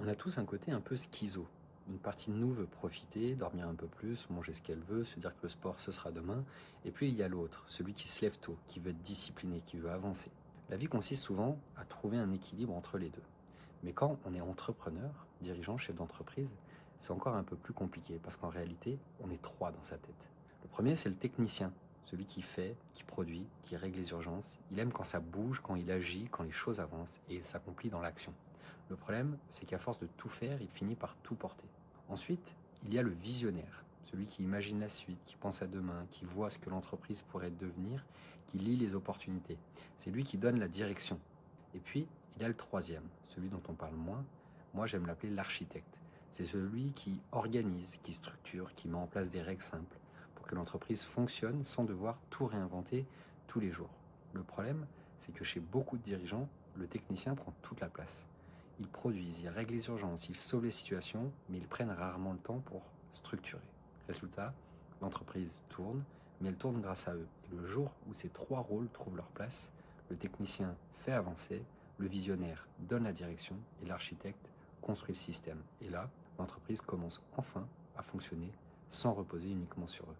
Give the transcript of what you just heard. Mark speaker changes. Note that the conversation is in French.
Speaker 1: On a tous un côté un peu schizo. Une partie de nous veut profiter, dormir un peu plus, manger ce qu'elle veut, se dire que le sport ce sera demain. Et puis il y a l'autre, celui qui se lève tôt, qui veut être discipliné, qui veut avancer. La vie consiste souvent à trouver un équilibre entre les deux. Mais quand on est entrepreneur, dirigeant, chef d'entreprise, c'est encore un peu plus compliqué parce qu'en réalité, on est trois dans sa tête. Le premier, c'est le technicien, celui qui fait, qui produit, qui règle les urgences. Il aime quand ça bouge, quand il agit, quand les choses avancent et il s'accomplit dans l'action. Le problème, c'est qu'à force de tout faire, il finit par tout porter. Ensuite, il y a le visionnaire, celui qui imagine la suite, qui pense à demain, qui voit ce que l'entreprise pourrait devenir, qui lit les opportunités. C'est lui qui donne la direction. Et puis, il y a le troisième, celui dont on parle moins. Moi, j'aime l'appeler l'architecte. C'est celui qui organise, qui structure, qui met en place des règles simples pour que l'entreprise fonctionne sans devoir tout réinventer tous les jours. Le problème, c'est que chez beaucoup de dirigeants, le technicien prend toute la place. Ils produisent, ils règlent les urgences, ils sauvent les situations, mais ils prennent rarement le temps pour structurer. Résultat, l'entreprise tourne, mais elle tourne grâce à eux. Et le jour où ces trois rôles trouvent leur place, le technicien fait avancer, le visionnaire donne la direction et l'architecte construit le système. Et là, l'entreprise commence enfin à fonctionner sans reposer uniquement sur eux.